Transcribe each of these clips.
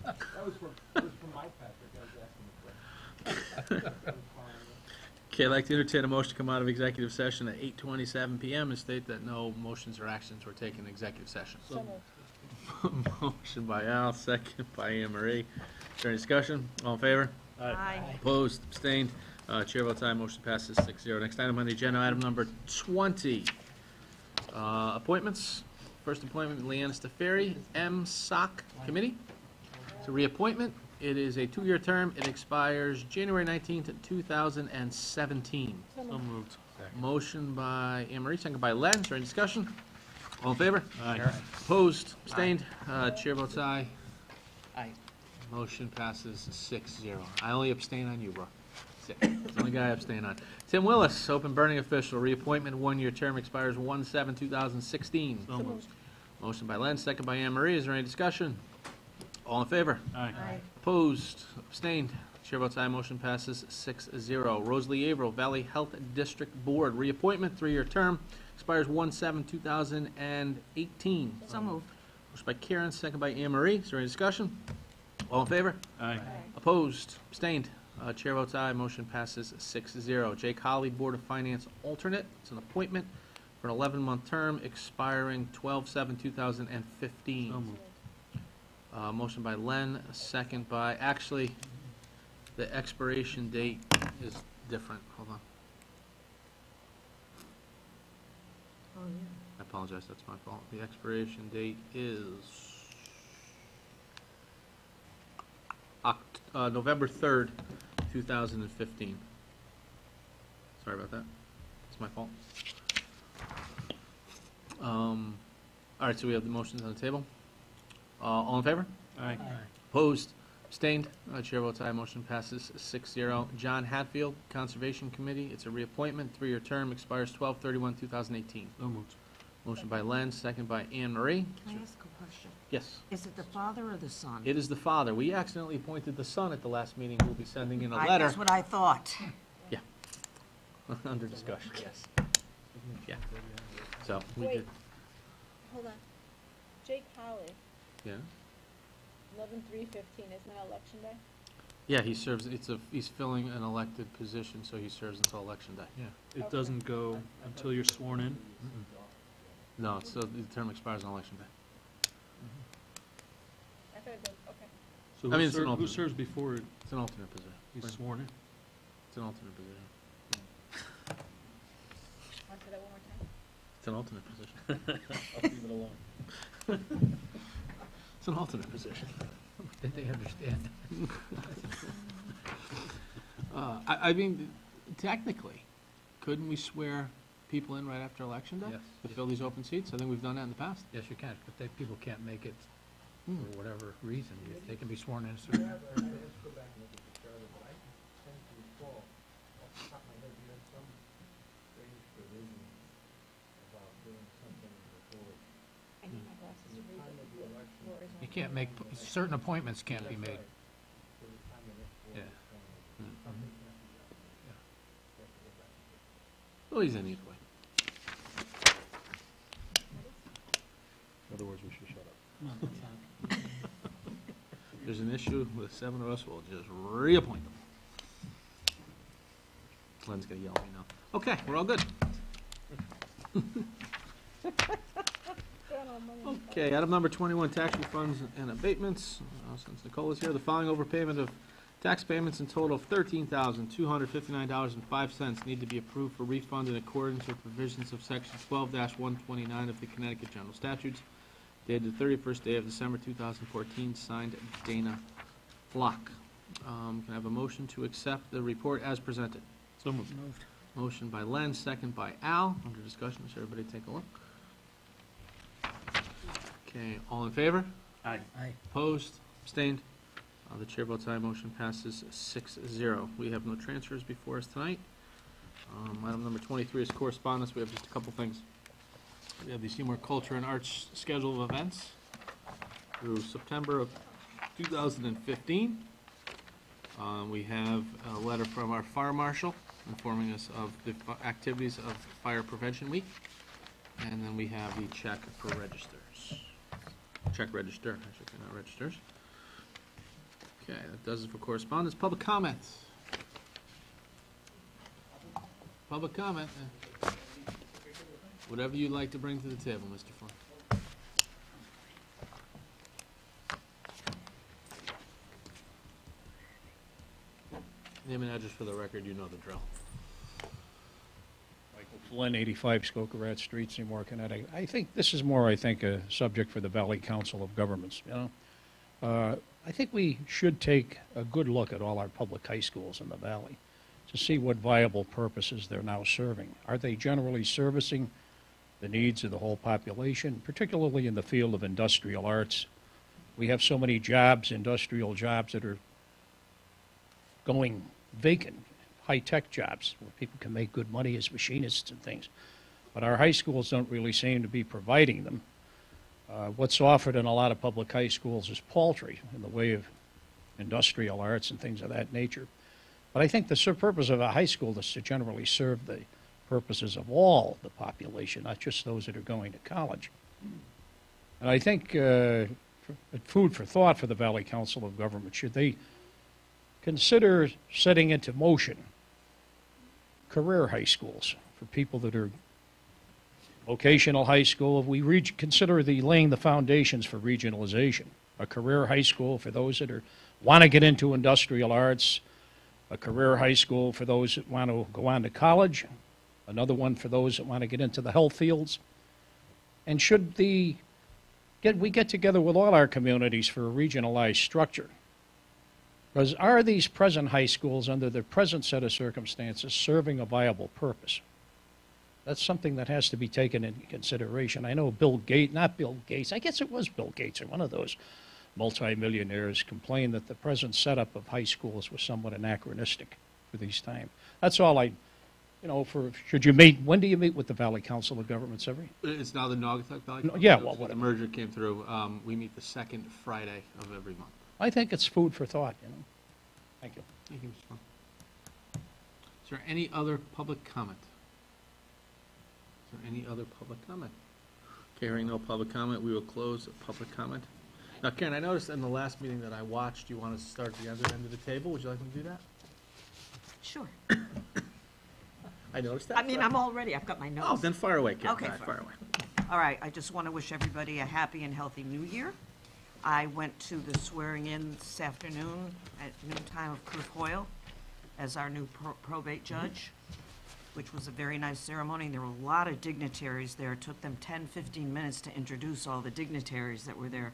was from my Patrick. I was asking the question. Okay, I'd like to entertain a motion to come out of executive session at 8:27 PM and state that no motions or actions were taken in executive session. So moved. Motion by Al, second by Anne Marie. Is there any discussion? All in favor? Aye. Opposed, abstained, chair votes aye, motion passes 6-0. Next item on the agenda, item number 20. Appointments. First appointment, Leanna Staferi, MSOC Committee. It's a reappointment. It is a 2-year term. It expires January 19th, 2017. So moved. Motion by Anne Marie, second by Len. Is there any discussion? All in favor? Aye. Opposed, abstained, chair votes aye. Aye. Motion passes 6-0. I only abstain on you, bro. That's the only guy I abstain on. Tim Willis, open burning official, reappointment, 1-year term expires 1/7/2016. So moved. Motion by Len, second by Anne Marie. Is there any discussion? All in favor? Aye. Aye. Opposed, abstained, chair votes aye, motion passes 6-0. Rosalie Averill, Valley Health District Board, reappointment, 3-year term, expires 1/7/2018. So moved. Motion by Karen, second by Anne Marie. Is there any discussion? All in favor? Aye. Opposed, abstained, chair votes aye, motion passes 6-0. Jake Holly, Board of Finance alternate. It's an appointment for an 11-month term expiring 12/7/2015. So moved. Motion by Len, second by, actually, the expiration date is different. Hold on. Oh, yeah. I apologize, that's my fault. The expiration date is November 3rd, 2015. Sorry about that. It's my fault. All right, so we have the motions on the table. All in favor? Aye. Opposed? Abstained? Chair votes aye. Motion passes 6-0. John Hatfield, Conservation Committee. It's a reappointment. 3-year term expires 12/31/2018. So moved. Motion by Len, second by Anne Marie. Can I ask a question? Yes. Is it the father or the son? It is the father. We accidentally appointed the son at the last meeting who will be sending in a letter. That's what I thought. Under discussion, yes. Yeah. So, we Wait. did, Hold on. Jake Holly, yeah. 11/3/15, isn't that election day? Yeah, he serves, he's filling an elected position, so he serves until election day. Yeah, it Okay. doesn't go until you're sworn in. No, so the term expires on election day. I thought it did, okay. So I mean, it's an who alternate. serves before It's an alternate position. he's sworn in? It's an alternate position. Want to do that one more time? It's an alternate position. I'll leave it alone. It's an alternate position. Did they understand? I mean, technically, couldn't we swear people in right after election day? Yes. To fill these open seats? I think we've done that in the past. Yes, you can, but people can't make it Hmm. for whatever reason. They can be sworn in. I have to go back and look at the charter, but I tend to recall, off the top of my head, we had some strange provision about doing something before I need my glasses to the read time of the it. election. Where is You my- can't make, certain appointments can't be That's made. right. For the time of it, for Yeah. something can't be done. Yeah. You have to go back. Well, he's in either way. In other words, we should shut up. There's an issue with 7 of us, we'll just reappoint them. Glenn's gonna yell at me now. Okay, we're all good. Okay, item number 21, tax refunds and abatements. Since Nicole is here, the following overpayment of tax payments in total of $13,259.05 need to be approved for refund in accordance with provisions of section 12-129 of the Connecticut General Statutes, dated the 31st day of December 2014, signed Dana Flock. Can I have a motion to accept the report as presented? So moved. Motion by Len, second by Al. Under discussion, so everybody take a look. Okay, all in favor? Aye. Aye. Opposed? Abstained? The chair votes aye, motion passes 6-0. We have no transfers before us tonight. Item number 23 is correspondence. We have just a couple things. We have the Seymour Culture and Arts schedule of events through September of 2015. We have a letter from our fire marshal informing us of the activities of Fire Prevention Week. And then we have the check for registers. Check register, I should say, not registers. Okay, that does it for correspondence. Public comments. Public comment. Whatever you'd like to bring to the table, Mr. Flynn. Name and address for the record, you know the drill. Michael Flynn, 85 Skokorat Street, Seymour, Connecticut. I think this is more, a subject for the Valley Council of Governments, you know. I think we should take a good look at all our public high schools in the valley to see what viable purposes they're now serving. Are they generally servicing the needs of the whole population, particularly in the field of industrial arts? We have so many jobs, industrial jobs, that are going vacant, high-tech jobs where people can make good money as machinists and things. But our high schools don't really seem to be providing them. What's offered in a lot of public high schools is paltry in the way of industrial arts and things of that nature. But I think the purpose of a high school is to generally serve the purposes of all the population, not just those that are going to college. And I think food for thought for the Valley Council of Government, should they consider setting into motion career high schools for people that are vocational high school. If we consider laying the foundations for regionalization, a career high school for those that want to get into industrial arts, a career high school for those that want to go on to college, another one for those that want to get into the health fields. And should we get together with all our communities for a regionalized structure? Because are these present high schools, under the present set of circumstances, serving a viable purpose? That's something that has to be taken into consideration. I know not Bill Gates, I guess it was Bill Gates or one of those multimillionaires complained that the present setup of high schools was somewhat anachronistic for these times. That's all should you meet, when do you meet with the Valley Council of Governments every? It's now the Naugatuck Valley. No, yeah, well, The whatever. merger came through. We meet the second Friday of every month. I think it's food for thought, you know. Thank you. Thank you, Mr. Flynn. Is there any other public comment? Is there any other public comment? Okay, hearing no public comment, we will close public comment. Now, Karen, I noticed in the last meeting that I watched, you want us to start at the other end of the table. Would you like me to do that? Sure. I noticed that. I mean, I'm all ready. I've got my notes. Oh, then fire away, Karen. Okay, All right, fine. fire away. All right, I just want to wish everybody a happy and healthy new year. I went to the swearing-in this afternoon at noontime of Cliff Hoyle as our new probate judge, which was a very nice ceremony. There were a lot of dignitaries there. It took them 10, 15 minutes to introduce all the dignitaries that were there,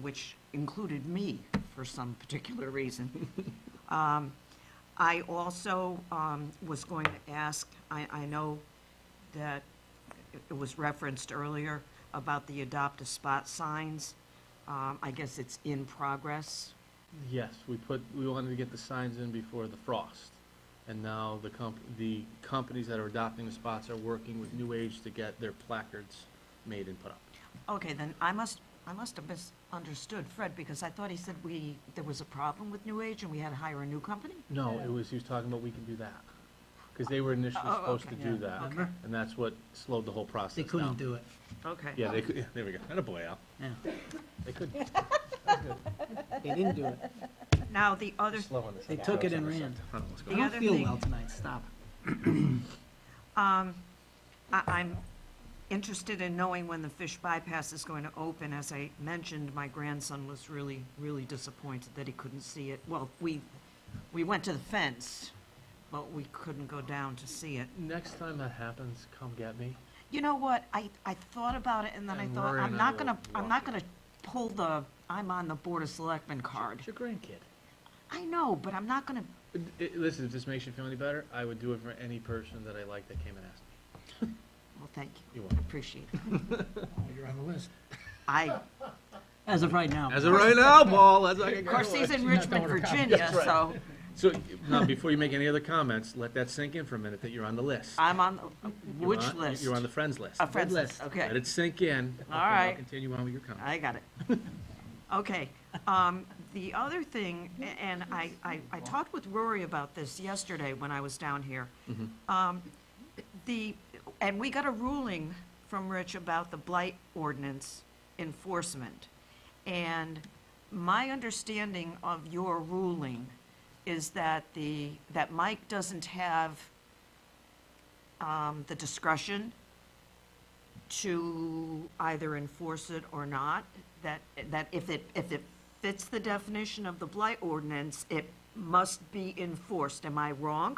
which included me for some particular reason. I also was going to ask, I know that it was referenced earlier about the Adopt a Spot signs. I guess it's in progress. Yes, we wanted to get the signs in before the frost. And now the companies that are adopting the spots are working with New Age to get their placards made and put up. Okay, then I must have misunderstood Fred, because I thought he said there was a problem with New Age and we had to hire a new company? No, he was talking about we can do that. Because they were initially Oh, supposed okay. to do that. Okay. And that's what slowed the whole process They down. couldn't do it. Okay. Yeah, they could, there we go. Attaboy, Al. Yeah. They couldn't. They didn't do it. Now, the other, Slow on the They second. took it Slow and on the ran. second. I don't know what's The going I on. don't other feel thing- well tonight, stop. I'm interested in knowing when the fish bypass is going to open. As I mentioned, my grandson was really, really disappointed that he couldn't see it. Well, we went to the fence, but we couldn't go down to see it. Next time that happens, come get me. You know what? I thought about it, and then I And thought, Rory I'm and I not will gonna walk pull the I'm on the Board of Selectmen card. It's your grandkid. I know, but I'm not gonna, Listen, if this makes you feel any better, I would do it for any person that I like that came and asked me. well, thank you. You're welcome. Appreciate it. You're on the list. As of right now. As of right now, Paul, that's like Of course, he's in Richmond, Virginia, so So, now, before you make any other comments, let that sink in for a minute that you're on the list. I'm on, You're which on- list? You're on the friends list. A friends Red list, list. okay. Let it sink in. All and I'll right. continue on with your comments. I got it. Okay, the other thing, and I talked with Rory about this yesterday when I was down here. And we got a ruling from Rich about the blight ordinance enforcement. And my understanding of your ruling is that that Mike doesn't have the discretion to either enforce it or not, that if it fits the definition of the blight ordinance, it must be enforced. Am I wrong?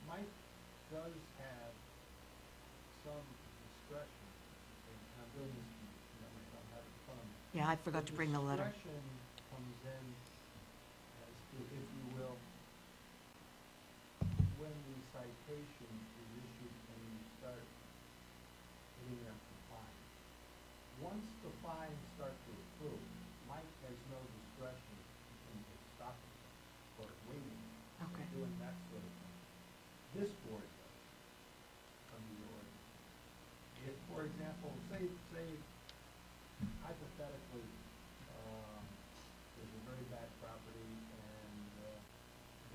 Mike does have some discretion in building, I don't have it in front of me. Yeah, I forgot to bring the letter. Discretion comes in as to, if you will, when the citation is issued and you start getting them for fines. Once the fines start to accrue, Mike has no discretion in stopping or waiting or Okay. doing that sort of thing. This board does, under the ordinance. If, for example, say hypothetically, there's a very bad property and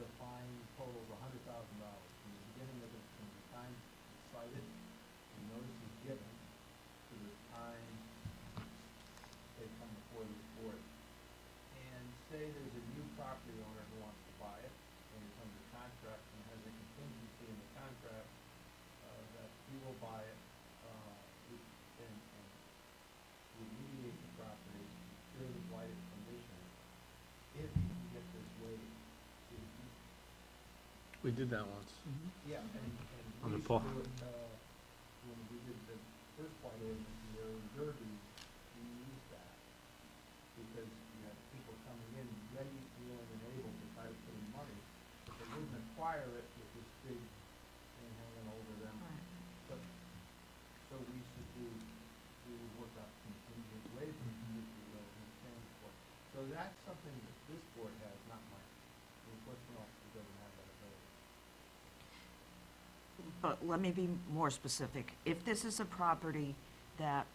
the fine totals $100,000 from the beginning of it, from the time it's cited, the notice is given, to the time they come before this board. And say there's a new property owner who wants to buy it, and it's under contract and has a contingency in the contract that he will buy it and remediate the property, cure the blighted condition, if he can get this waived. We did that once. Yeah, and On we the used Paul. to do it, when we did the first blight ordinance here in Derby, we used that. Because you had people coming in ready, willing, and able to try to put in money, but they wouldn't acquire it with this big thing hanging over them. But, so we used to work out contingent waivers, if you will, in exchange for it. So that's something that this board has, not mine. The enforcement officer doesn't have that ability. But let me be more specific. If this is a property that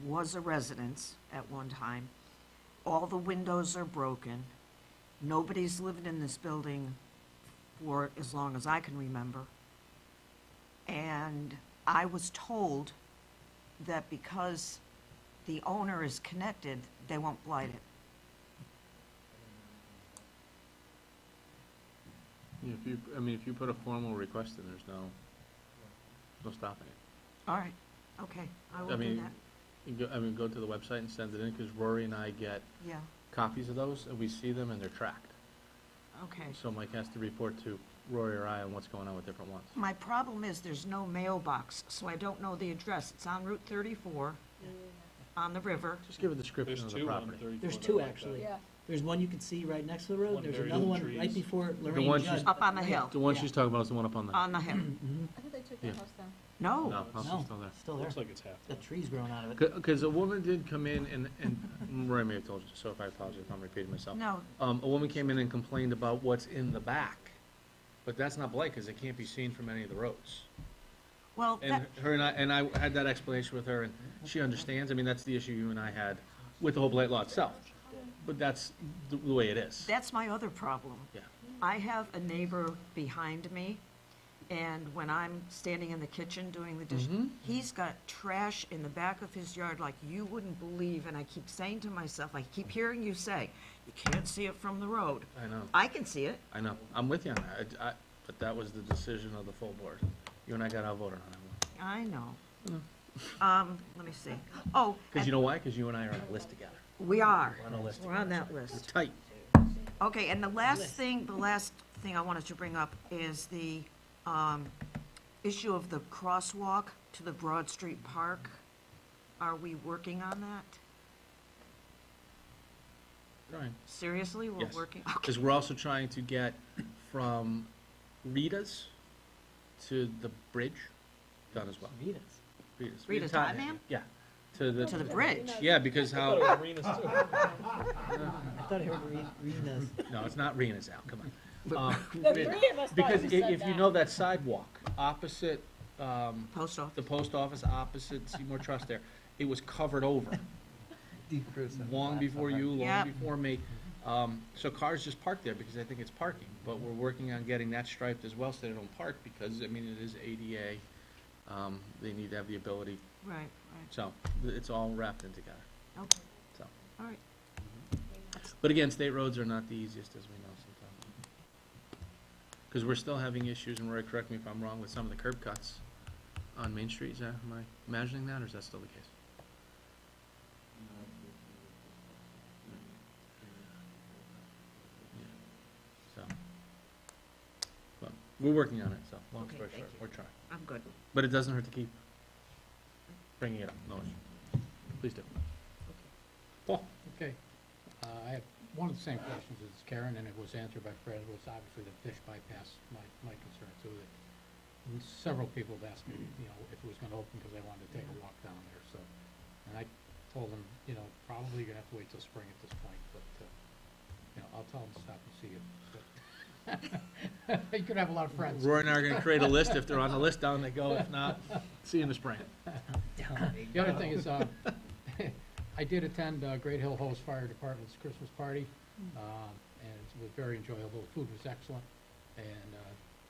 was a residence at one time, all the windows are broken, nobody's lived in this building for as long as I can remember, and I was told that because the owner is connected, they won't blight it. If you put a formal request in, there's no stopping it. All right, okay, I will do mean, that. Go to the website and send it in, because Rory and I get Yeah, copies of those, and we see them, and they're tracked. okay. So Mike has to report to Rory or I on what's going on with different ones. My problem is there's no mailbox, so I don't know the address. It's on Route 34, on the river. Just give a description of the property. There's two, actually. Yeah. There's one you can see right next to the road, One there's buried another in one trees. right before one Lorraine she's- Judd. Up on the hill. The one Yeah. she's talking about is the one up on the. On the hill. Mhm. I thought they took the Yeah. house down. No, No, house No, is still there. still there. Looks like it's half. Got trees growing out of it. Because a woman did come in, and Rory may have told you, so if I apologize if I'm repeating myself. no, A woman came in and complained about what's in the back, but that's not blight, because it can't be seen from any of the roads. well, And that, her and I had that explanation with her, and she understands. I mean, that's the issue you and I had with the whole blight law itself. But that's the way it is. that's my other problem. Yeah. I have a neighbor behind me, and when I'm standing in the kitchen doing the dishes, Mhm. he's got trash in the back of his yard like you wouldn't believe, and I keep saying to myself, I keep hearing you say, you can't see it from the road. I know. I can see it. I know. I'm with you on that. But that was the decision of the full board. You and I got outvoted on that one. I know. Let me see. Oh, Because you know why? Because you and I are on a list together. we are. We're on a list We're on that We're list. tight. Okay, and the last thing I wanted to bring up is the issue of the crosswalk to the Broad Street Park. Are we working on that? Right. Seriously, we're Yes. working? Okay. Because we're also trying to get from Rita's to the bridge done as well. Rita's. Rita's Tottenham? Yeah. To the bridge. Yeah, because how? I thought I heard Rita's. No, it's not Rena's out. Come on. The three of us thought Because you said if you that. know that sidewalk opposite Post office. the post office, opposite Seymour Trust, there, it was covered over long before you, long Yep. before me. So cars just park there because I think it's parking. But we're working on getting that striped as well, so they don't park because I mean it is ADA They need to have the ability, Right, so it's all wrapped in together. right. Okay. So. All right. But again, state roads are not the easiest, as we know sometimes. Because we're still having issues, and Roy, correct me if I'm wrong, with some of the curb cuts on Main Street. Is that, am I imagining that, or is that still the case? So, well, we're working on it, so, long Okay, story thank short, you. we're trying. I'm good. But it doesn't hurt to keep bringing it up, no issue. Please do. Paul? Okay. I have one of the same questions as Karen, and it was answered by Fred. It was obviously the fish bypass, my concern too. And several people have asked me, you know, if it was gonna open because they wanted to take a walk down there, so. And I told them, you know, probably you're gonna have to wait till spring at this point, but, you know, I'll tell them to stop and see it. But you could have a lot of friends. Roy and I are gonna create a list. If they're on the list, down they go. If not, see you in the spring. The other thing is, I did attend Great Hill Hose Fire Department's Christmas party, and it was very enjoyable. The food was excellent, and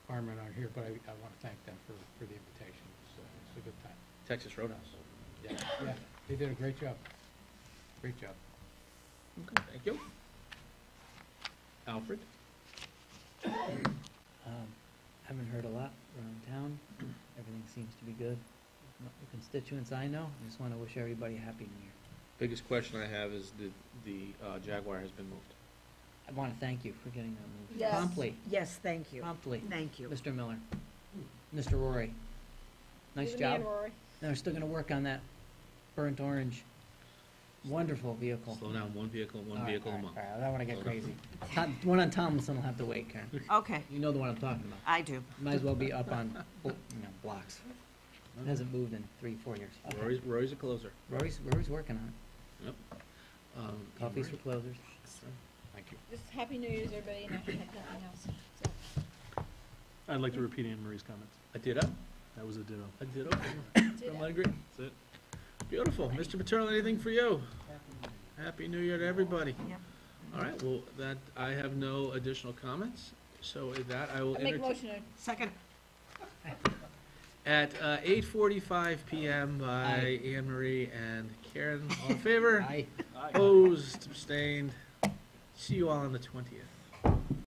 firemen aren't here, but I want to thank them for the invitation. It's a good time. Texas Roadhouse. Yeah, they did a great job. Great job. Okay, thank you. Alfred? Haven't heard a lot around town. Everything seems to be good. The constituents I know, I just want to wish everybody a happy new year. Biggest question I have is the Jaguar has been moved. I want to thank you for getting that moved. Yes. Promptly, Yes, thank you. promptly. Thank you. Mr. Miller, Mr. Rory, nice Leave me and job. Rory. And we're still going to work on that burnt orange, wonderful vehicle. Slow down, one vehicle a All right, month. all right, I don't want to get crazy. One on Tomlinson will have to wait, Karen. Okay, You know the one I'm talking about. I do. Might as well be up on, blocks. It hasn't moved in 3-4 years. Okay. Rory's a closer. Rory's working on it. Yep. Coffees for closers. Thank you. Just Happy New Year's, everybody, and I have nothing else. So, I'd like to repeat Anne Marie's comments. I did up. That was a ditto. I did up. did I agree. That's it. Beautiful. Mr. Paterno, anything for you? Happy New Year to everybody. Yep. All right, well, that, I have no additional comments, so with that, I will I make a entertain. motion to Second. At 8:45 PM by Aye. Anne Marie and Karen, all in favor? Aye. Opposed, abstained. See you all on the 20th.